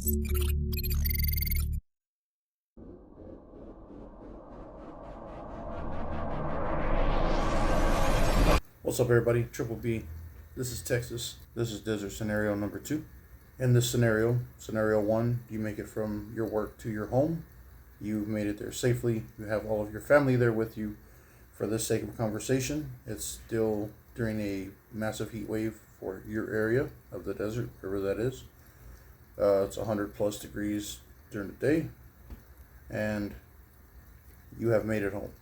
What's up, everybody? Triple B. This is Texas. This is desert scenario number 2. In this scenario, scenario 1, you make it from your work to your home. You've made it there safely. You have all of your family there with you. For the sake of conversation, it's still during a massive heat wave for your area of the desert, wherever that is. It's 100 plus degrees during the day, and you have made it home.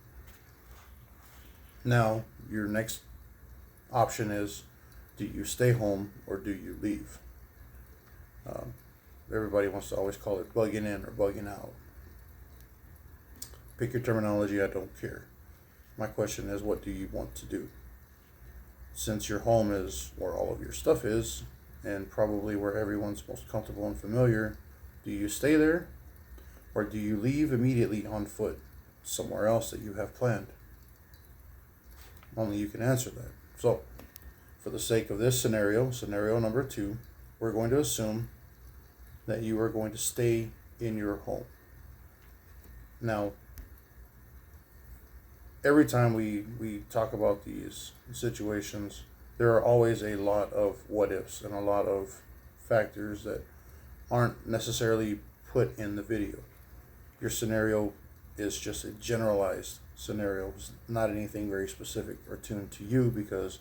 Now, your next option is, do you stay home or do you leave? Everybody wants to always call it bugging in or bugging out. Pick your terminology, I don't care. My question is, what do you want to do? Since your home is where all of your stuff is, and probably where everyone's most comfortable and familiar, do you stay there or do you leave immediately on foot somewhere else that you have planned? Only you can answer that. So, for the sake of this scenario, scenario number 2, we're going to assume that you are going to stay in your home. Now, every time we talk about these situations, there are always a lot of what ifs and a lot of factors that aren't necessarily put in the video. Your scenario is just a generalized scenario. It's not anything very specific or tuned to you, because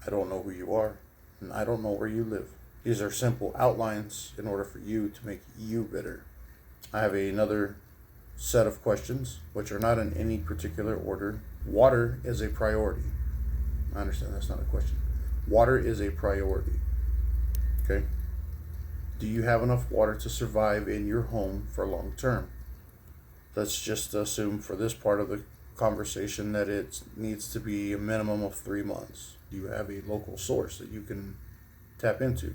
I don't know who you are and I don't know where you live. These are simple outlines in order for you to make you better. I have another set of questions, which are not in any particular order. Water is a priority. I understand that's not a question. Water is a priority. Okay? Do you have enough water to survive in your home for long term? Let's just assume for this part of the conversation that it needs to be a minimum of 3 months. You have a local source that you can tap into.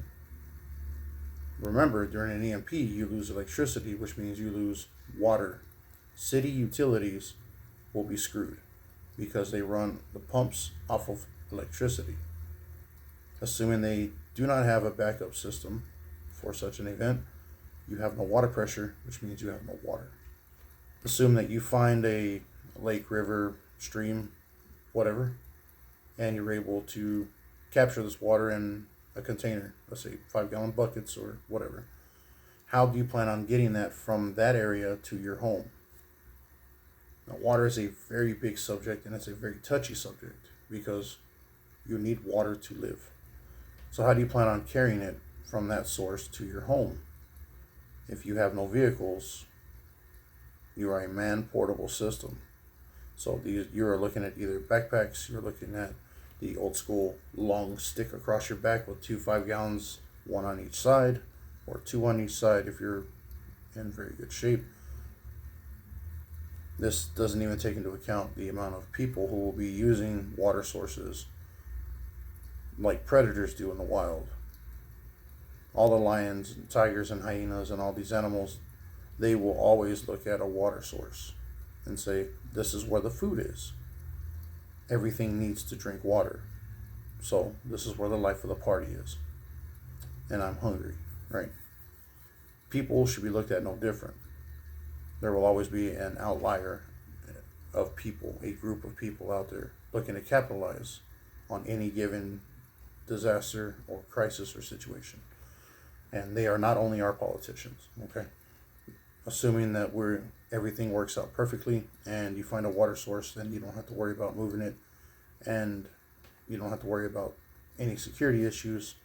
Remember, during an EMP, you lose electricity, which means you lose water. City utilities will be screwed because they run the pumps off of electricity. Assuming they do not have a backup system for such an event, you have no water pressure, which means you have no water. Assume that you find a lake, river, stream, whatever, and you're able to capture this water in a container, let's say 5-gallon buckets or whatever. How do you plan on getting that from that area to your home? Now, water is a very big subject, and it's a very touchy subject because you need water to live. So how do you plan on carrying it from that source to your home? If you have no vehicles, you are a man-portable system. So you're looking at either backpacks, you're looking at the old school long stick across your back with 2 5-gallons, 1 on each side, or 2 on each side if you're in very good shape. This doesn't even take into account the amount of people who will be using water sources like predators do in the wild. All the lions and tigers and hyenas and all these animals, they will always look at a water source and say, this is where the food is. Everything needs to drink water. So this is where the life of the party is. And I'm hungry, right? People should be looked at no different. There will always be an outlier of people, a group of people out there looking to capitalize on any given disaster or crisis or situation. And they are not only our politicians, okay? Assuming that everything works out perfectly and you find a water source, then you don't have to worry about moving it, and you don't have to worry about any security issues.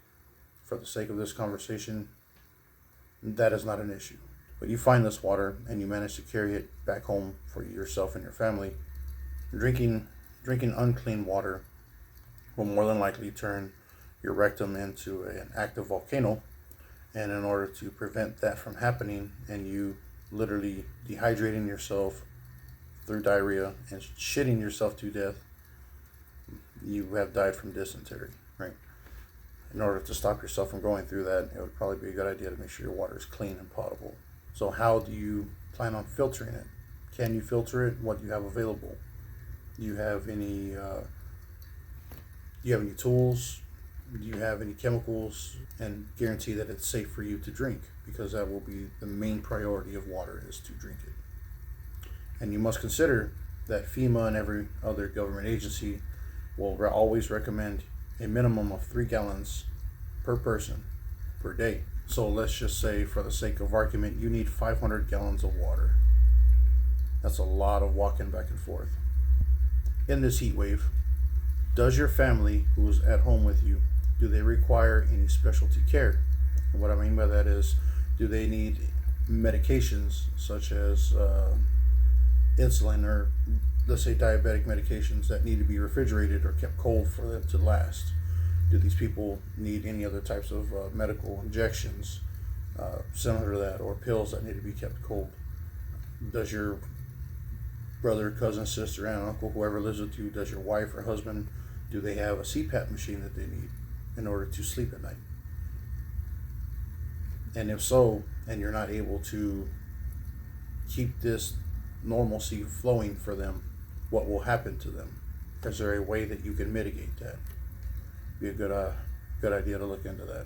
For the sake of this conversation, that is not an issue. But you find this water and you manage to carry it back home for yourself and your family. Drinking unclean water will more than likely turn your rectum into an active volcano. And in order to prevent that from happening, and you literally dehydrating yourself through diarrhea and shitting yourself to death, you have died from dysentery, right? In order to stop yourself from going through that, it would probably be a good idea to make sure your water is clean and potable. So how do you plan on filtering it? Can you filter it? What do you have available? Do you have any tools? Do you have any chemicals, and guarantee that it's safe for you to drink, because that will be the main priority of water, is to drink it. And you must consider that FEMA and every other government agency will always recommend a minimum of 3 gallons per person per day. So let's just say, for the sake of argument, you need 500 gallons of water. That's a lot of walking back and forth. In this heat wave, does your family who's at home with you, do they require any specialty care? And what I mean by that is, do they need medications such as insulin, or let's say diabetic medications that need to be refrigerated or kept cold for them to last? Do these people need any other types of medical injections similar to that, or pills that need to be kept cold? Does your brother, cousin, sister, aunt, uncle, whoever lives with you, does your wife or husband, do they have a CPAP machine that they need in order to sleep at night? And if so, and you're not able to keep this normalcy flowing for them, what will happen to them? Is there a way that you can mitigate that? Be a good idea to look into that.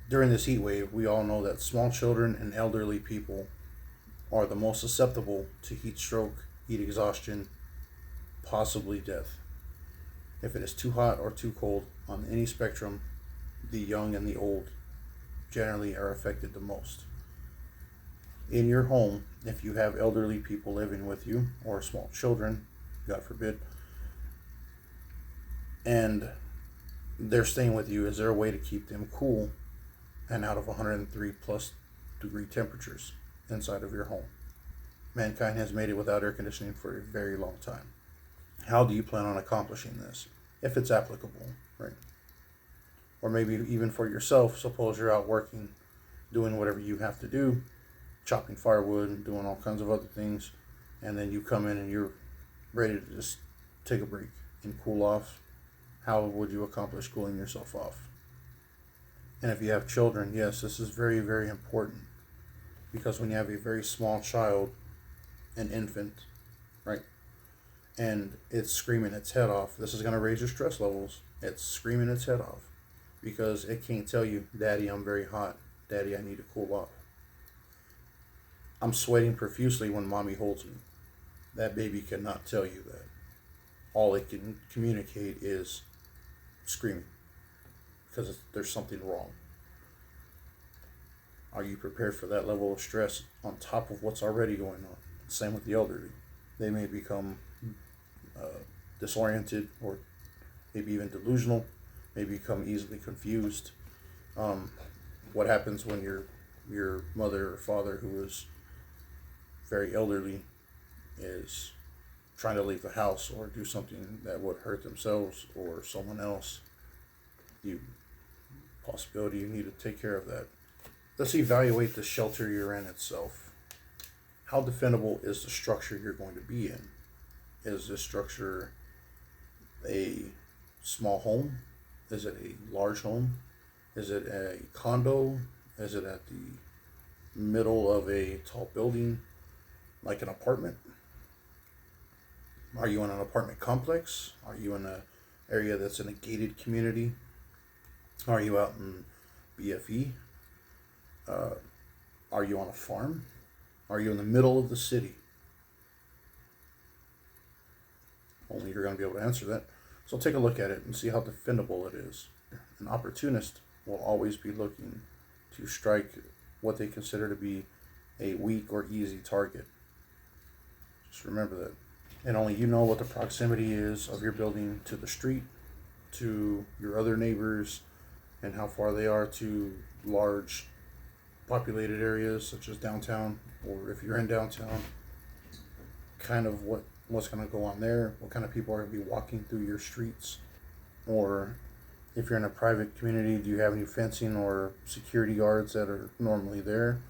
During this heat wave, we all know that small children and elderly people are the most susceptible to heat stroke, heat exhaustion, possibly death. If it is too hot or too cold on any spectrum, the young and the old generally are affected the most. In your home, if you have elderly people living with you, or small children, God forbid, and they're staying with you, is there a way to keep them cool and out of 103 plus degree temperatures inside of your home? Mankind has made it without air conditioning for a very long time. How do you plan on accomplishing this, if it's applicable, right? Or maybe even for yourself, suppose you're out working, doing whatever you have to do, chopping firewood and doing all kinds of other things, and then you come in and you're ready to just take a break and cool off. How would you accomplish cooling yourself off? And if you have children, yes, this is very, very important, because when you have a very small child, an infant, right, and it's screaming its head off, this is going to raise your stress levels. It's screaming its head off because it can't tell you, Daddy, I'm very hot. Daddy, I need to cool off. I'm sweating profusely when Mommy holds me. That baby cannot tell you that. All it can communicate is screaming because there's something wrong. Are you prepared for that level of stress on top of what's already going on? Same with the elderly. They may become disoriented, or maybe even delusional, may become easily confused. What happens when your mother or father, who is very elderly, is trying to leave the house or do something that would hurt themselves or someone else? Possibility you need to take care of that. Let's evaluate the shelter you're in itself. How defendable is the structure you're going to be in? Is this structure a small home? Is it a large home? Is it a condo? Is it at the middle of a tall building, like an apartment? Are you in an apartment complex? Are you in an area that's in a gated community? Are you out in BFE? Are you on a farm? Are you in the middle of the city? Only you're going to be able to answer that. So take a look at it and see how defendable it is. An opportunist will always be looking to strike what they consider to be a weak or easy target. Just remember that. And only you know what the proximity is of your building to the street, to your other neighbors, and how far they are to large populated areas such as downtown, or if you're in downtown, kind of what's going to go on there, what kind of people are going to be walking through your streets. Or if you're in a private community, do you have any fencing or security guards that are normally there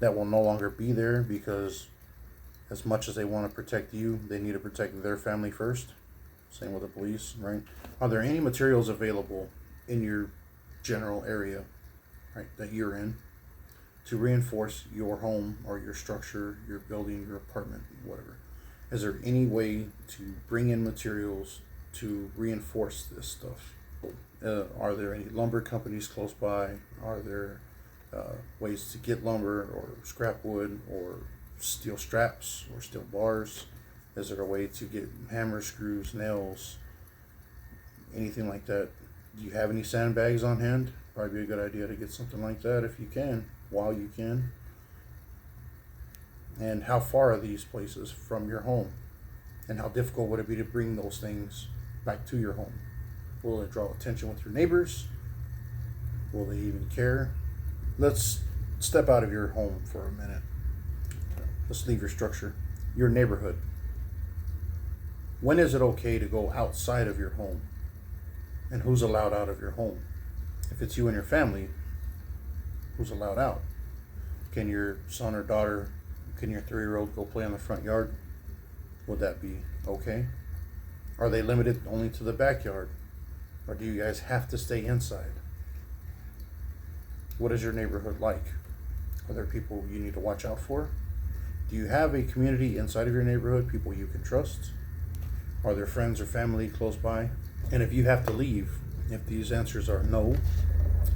that will no longer be there, because as much as they want to protect you, they need to protect their family first? Same with the police, right? Are there any materials available in your general area, right, that you're in, to reinforce your home or your structure, your building, your apartment, whatever? Is there any way to bring in materials to reinforce this stuff? Are there any lumber companies close by? Are there ways to get lumber or scrap wood or steel straps or steel bars? Is there a way to get hammers, screws, nails, anything like that? Do you have any sandbags on hand? Probably be a good idea to get something like that if you can, while you can. And how far are these places from your home? And how difficult would it be to bring those things back to your home? Will it draw attention with your neighbors? Will they even care? Let's step out of your home for a minute. Let's leave your structure, your neighborhood. When is it okay to go outside of your home? And who's allowed out of your home? If it's you and your family, who's allowed out? Can your son or daughter, can your 3-year-old go play in the front yard? Would that be okay? Are they limited only to the backyard? Or do you guys have to stay inside? What is your neighborhood like? Are there people you need to watch out for? Do you have a community inside of your neighborhood, people you can trust? Are there friends or family close by? And if you have to leave, if these answers are no,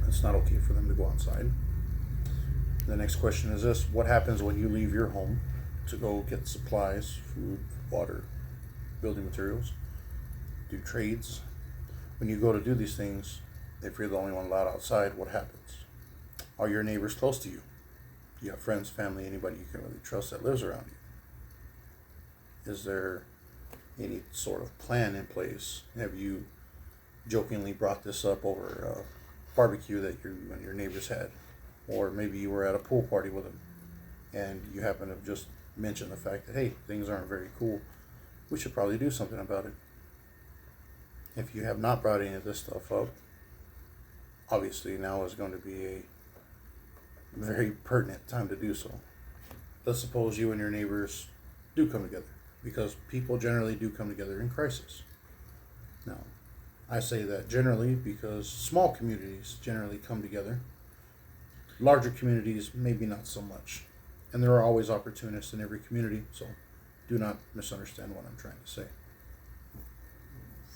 it's not okay for them to go outside. The next question is this: what happens when you leave your home to go get supplies, food, water, building materials, do trades? When you go to do these things, if you're the only one allowed outside, what happens? Are your neighbors close to you? Do you have friends, family, anybody you can really trust that lives around you? Is there any sort of plan in place? Have you jokingly brought this up over a barbecue that you and your neighbors had? Or maybe you were at a pool party with them and you happen to just mention the fact that, hey, things aren't very cool. We should probably do something about it. If you have not brought any of this stuff up, obviously now is going to be a very pertinent time to do so. Let's suppose you and your neighbors do come together, because people generally do come together in crisis. Now, I say that generally because small communities generally come together. Larger communities, maybe not so much. And there are always opportunists in every community, so do not misunderstand what I'm trying to say.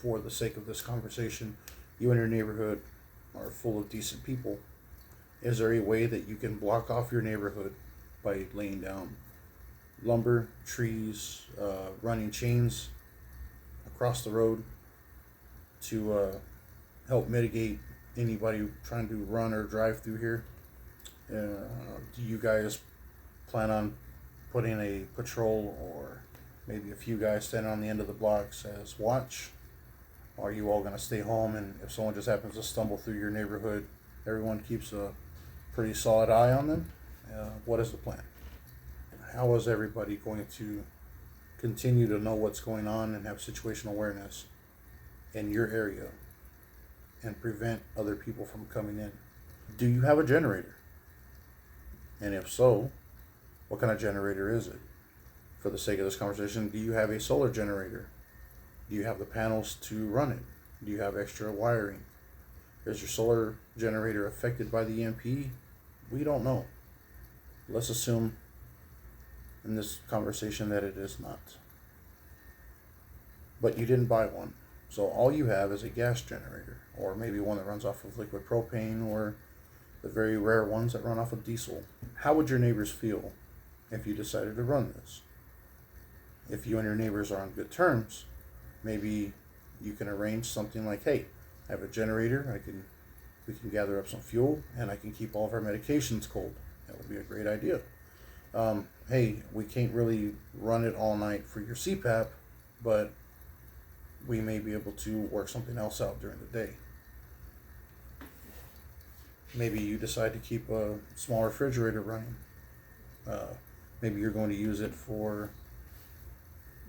For the sake of this conversation, you and your neighborhood are full of decent people. Is there a way that you can block off your neighborhood by laying down lumber, trees, running chains across the road to help mitigate anybody trying to run or drive through here? Do you guys plan on putting a patrol or maybe a few guys standing on the end of the blocks as watch? Are you all going to stay home, and if someone just happens to stumble through your neighborhood, everyone keeps a pretty solid eye on them? What is the plan? How is everybody going to continue to know what's going on and have situational awareness in your area and prevent other people from coming in? Do you have a generator? And if so, what kind of generator is it? For the sake of this conversation, do you have a solar generator? Do you have the panels to run it? Do you have extra wiring? Is your solar generator affected by the EMP? We don't know. Let's assume in this conversation that it is not. But you didn't buy one. So all you have is a gas generator, or maybe one that runs off of liquid propane, or the very rare ones that run off of diesel. How would your neighbors feel if you decided to run this? If you and your neighbors are on good terms, maybe you can arrange something like, hey, I have a generator, we can gather up some fuel, and I can keep all of our medications cold. That would be a great idea. Hey, we can't really run it all night for your CPAP, but we may be able to work something else out during the day. Maybe you decide to keep a small refrigerator running. Maybe you're going to use it for,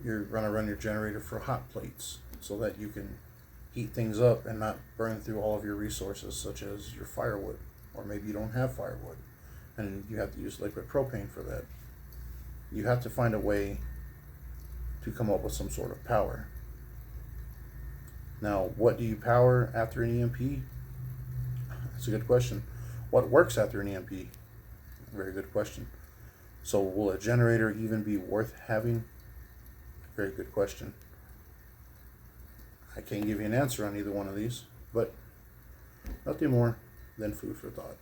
you're going to run your generator for hot plates so that you can heat things up and not burn through all of your resources, such as your firewood. Or maybe you don't have firewood and you have to use liquid propane for that. You have to find a way to come up with some sort of power. Now, what do you power after an EMP? That's a good question. What works after an EMP? Very good question. So will a generator even be worth having? Very good question. I can't give you an answer on either one of these. but nothing more than food for thought.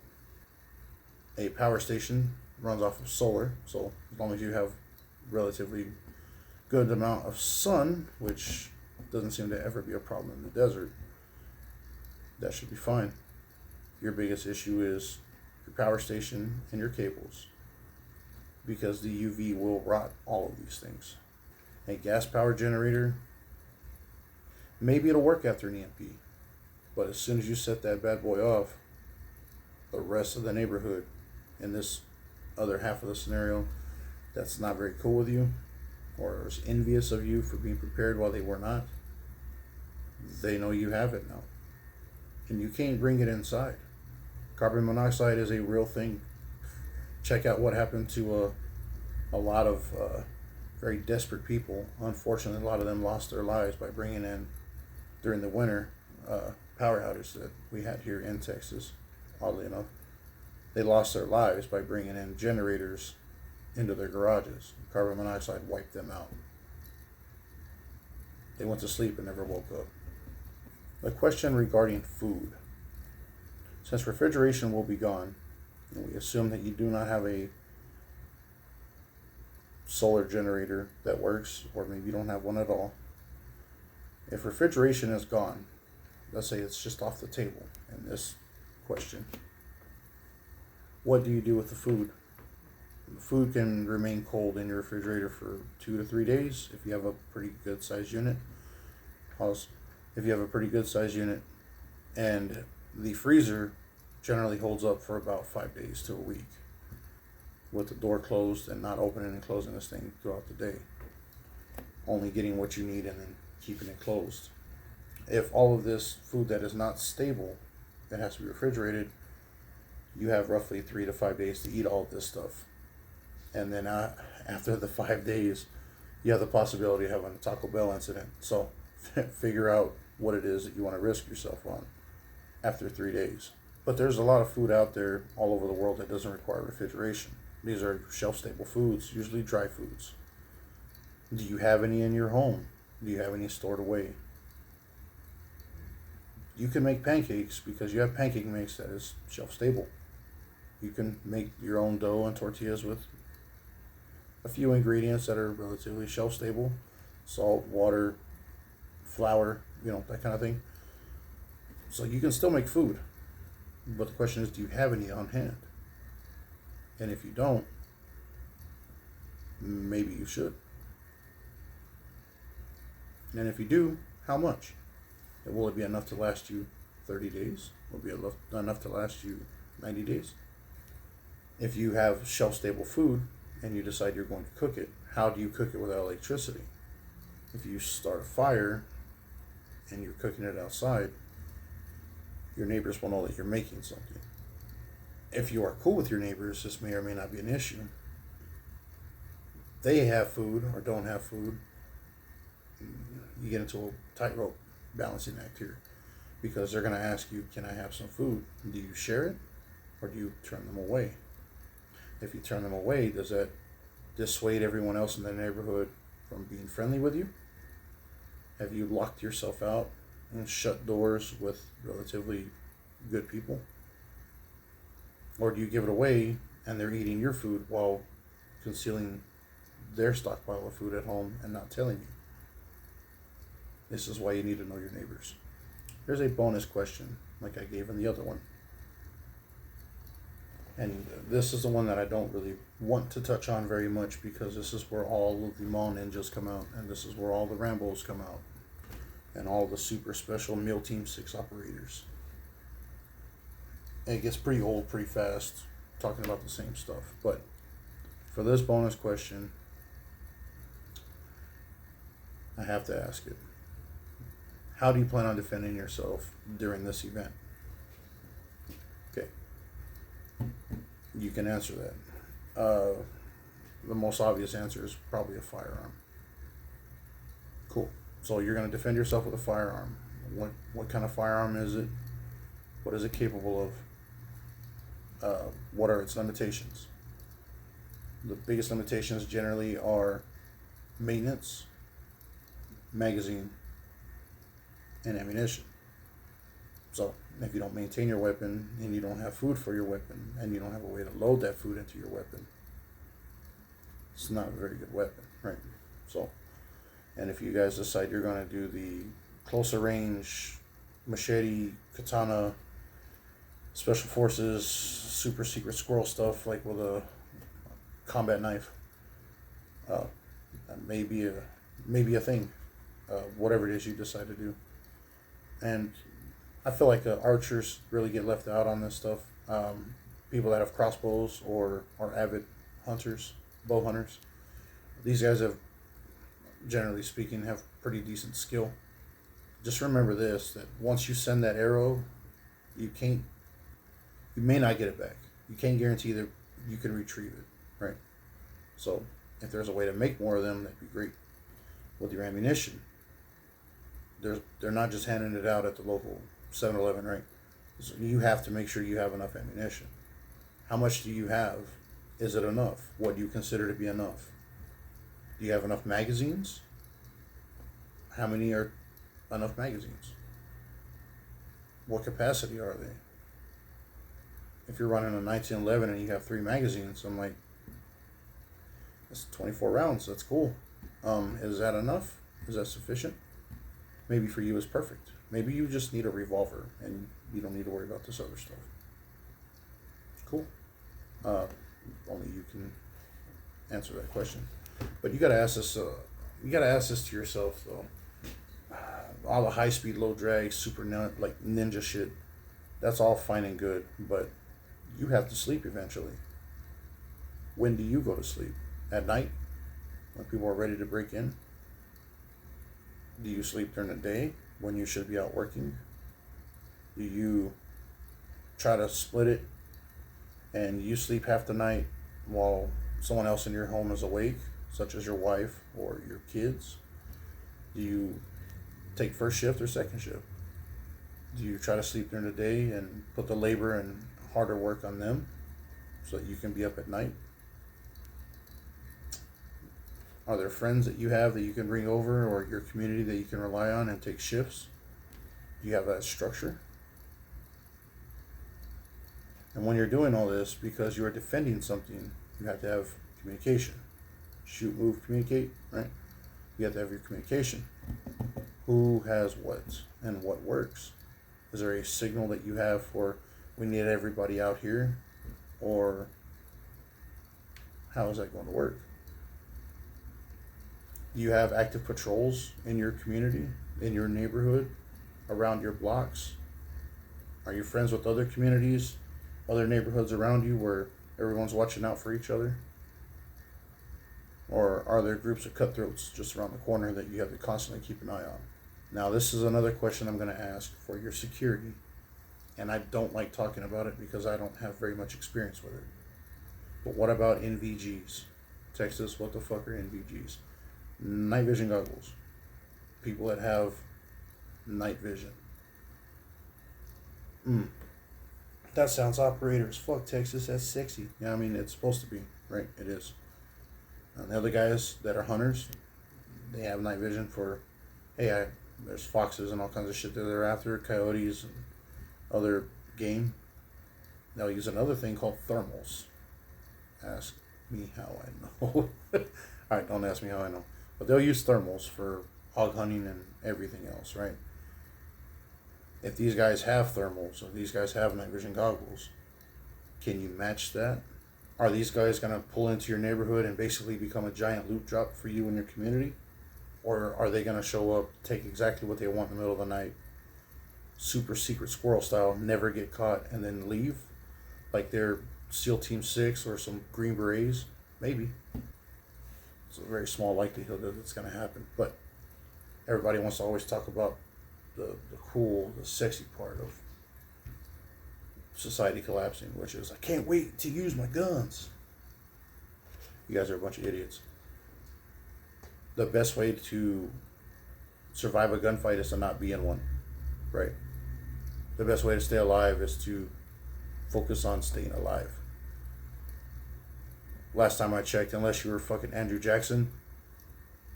A power station runs off of solar, so as long as you have relatively good amount of sun, which doesn't seem to ever be a problem in the desert, that should be fine. Your biggest issue is your power station and your cables, because the UV will rot all of these things. A gas power generator, maybe it'll work after an EMP, but as soon as you set that bad boy off, the rest of the neighborhood in this other half of the scenario that's not very cool with you or is envious of you for being prepared while they were not, they know you have it now. And you can't bring it inside. Carbon monoxide is a real thing. Check out what happened to a lot of very desperate people. Unfortunately, a lot of them lost their lives by bringing in, during the winter, power outage that we had here in Texas, oddly enough. They lost their lives by bringing in generators into their garages. Carbon monoxide wiped them out. They went to sleep and never woke up. A question regarding food. Since refrigeration will be gone, and we assume that you do not have a solar generator that works, or maybe you don't have one at all. If refrigeration is gone, let's say it's just off the table in this question, what do you do with the food? The food can remain cold in your refrigerator for 2 to 3 days if you have a pretty good sized unit. Pause. If you have a pretty good sized unit, and the freezer generally holds up for about 5 days to a week with the door closed and not opening and closing this thing throughout the day, only getting what you need and then keeping it closed. If all of this food that is not stable, that has to be refrigerated, you have roughly 3 to 5 days to eat all of this stuff. And then after the 5 days, you have the possibility of having a Taco Bell incident. So figure out what it is that you want to risk yourself on after 3 days. But there's a lot of food out there all over the world that doesn't require refrigeration. These are shelf-stable foods, usually dry foods. Do you have any in your home? Do you have any stored away? You can make pancakes because you have pancake mix that is shelf-stable. You can make your own dough and tortillas with a few ingredients that are relatively shelf-stable. Salt, water, flour, that kind of thing. So you can still make food. But the question is, do you have any on hand? And if you don't, maybe you should. And if you do, how much? Will it be enough to last you 30 days? Will it be enough to last you 90 days? If you have shelf-stable food and you decide you're going to cook it, how do you cook it without electricity? If you start a fire and you're cooking it outside, your neighbors will know that you're making something. If you are cool with your neighbors, this may or may not be an issue. They have food or don't have food. You get into a tightrope balancing act here, because they're going to ask you, can I have some food? Do you share it or do you turn them away? If you turn them away, does that dissuade everyone else in the neighborhood from being friendly with you? Have you locked yourself out and shut doors with relatively good people? Or do you give it away and they're eating your food while concealing their stockpile of food at home and not telling you? This is why you need to know your neighbors. Here's a bonus question, like I gave in the other one. And this is the one that I don't really want to touch on very much, because this is where all of the mall ninjas come out, and this is where all the Rambos come out, and all the super special Meal Team 6 operators. And it gets pretty old pretty fast talking about the same stuff. But for this bonus question, I have to ask it. How do you plan on defending yourself during this event? Okay. You can answer that. The most obvious answer is probably a firearm. Cool. So you're going to defend yourself with a firearm. What kind of firearm is it? What is it capable of? What are its limitations? The biggest limitations generally are maintenance, magazine, and ammunition. So if you don't maintain your weapon and you don't have food for your weapon and you don't have a way to load that food into your weapon, it's not a very good weapon, right? So, and if you guys decide you're going to do the closer range machete, katana, special forces, super secret squirrel stuff, like with a combat knife, that may be a thing, whatever it is you decide to do. And I feel like archers really get left out on this stuff. People that have crossbows or are avid hunters, bow hunters, these guys have, generally speaking, have pretty decent skill. Just remember this, that once you send that arrow, you may not get it back. You can't guarantee that you can retrieve it, right? So if there's a way to make more of them, that'd be great. With your ammunition, they're not just handing it out at the local 7-Eleven, right? So you have to make sure you have enough ammunition. How much do you have? Is it enough? What do you consider to be enough? Do you have enough magazines? How many are enough magazines? What capacity are they? If you're running a 1911 and you have 3 magazines, I'm like, that's 24 rounds. That's cool. Is that enough? Is that sufficient? Maybe for you is perfect. Maybe you just need a revolver and you don't need to worry about this other stuff. Cool. Only you can answer that question. But you gotta ask this. You gotta ask this to yourself though. All the high speed, low drag, super like ninja shit. That's all fine and good, but you have to sleep eventually. When do you go to sleep? At night? When people are ready to break in? Do you sleep during the day when you should be out working? Do you try to split it and you sleep half the night while someone else in your home is awake, such as your wife or your kids? Do you take first shift or second shift? Do you try to sleep during the day and put the labor and harder work on them so that you can be up at night? Are there friends that you have that you can bring over, or your community that you can rely on and take shifts? Do you have that structure? And when you're doing all this, because you are defending something, you have to have communication. Shoot, move, communicate, right? You have to have your communication. Who has what and what works? Is there a signal that you have for, we need everybody out here? Or how is that going to work? Do you have active patrols in your community, in your neighborhood, around your blocks? Are you friends with other communities, other neighborhoods around you where everyone's watching out for each other? Or are there groups of cutthroats just around the corner that you have to constantly keep an eye on? Now, this is another question I'm going to ask for your security, and I don't like talking about it because I don't have very much experience with it. But what about NVGs? Texas, what the fuck are NVGs? Night vision goggles. People that have night vision. That sounds operator as fuck, Texas. That's sexy. Yeah, I mean, it's supposed to be, right? It is. And the other guys that are hunters, they have night vision for, hey, there's foxes and all kinds of shit that they're after, coyotes and other game. They'll use another thing called thermals. Ask me how I know. Alright, don't ask me how I know. But they'll use thermals for hog hunting and everything else, right? If these guys have thermals, or these guys have night vision goggles, can you match that? Are these guys going to pull into your neighborhood and basically become a giant loot drop for you and your community? Or are they going to show up, take exactly what they want in the middle of the night, super secret squirrel style, never get caught, and then leave? Like they're SEAL Team 6 or some Green Berets? Maybe. It's a very small likelihood that it's going to happen. But everybody wants to always talk about the cool, the sexy part of society collapsing, which is, I can't wait to use my guns. You guys are a bunch of idiots. The best way to survive a gunfight is to not be in one, right? The best way to stay alive is to focus on staying alive. Last time I checked, unless you were fucking Andrew Jackson,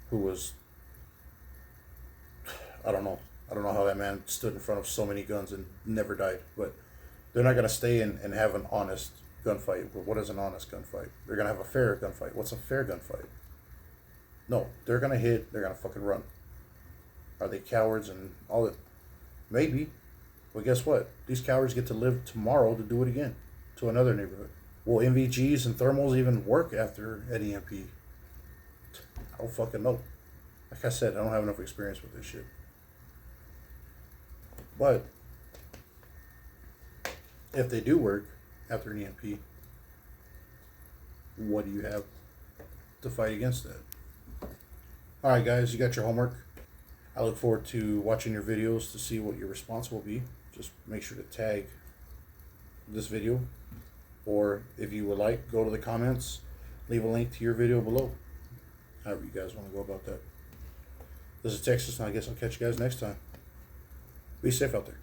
who was, I don't know, I don't know how that man stood in front of so many guns and never died, but they're not going to stay and have an honest gunfight. What is an honest gunfight? They're going to have a fair gunfight. What's a fair gunfight? No, they're going to hit, they're going to fucking run. Are they cowards and all that? Maybe. Well, guess what? These cowards get to live tomorrow to do it again to another neighborhood. Will NVGs and thermals even work after an EMP? I don't fucking know. Like I said, I don't have enough experience with this shit. But if they do work after an EMP, what do you have to fight against that? Alright guys, you got your homework. I look forward to watching your videos to see what your response will be. Just make sure to tag this video, or if you would like, go to the comments, leave a link to your video below. However you guys want to go about that. This is Texas, and I guess I'll catch you guys next time. Be safe out there.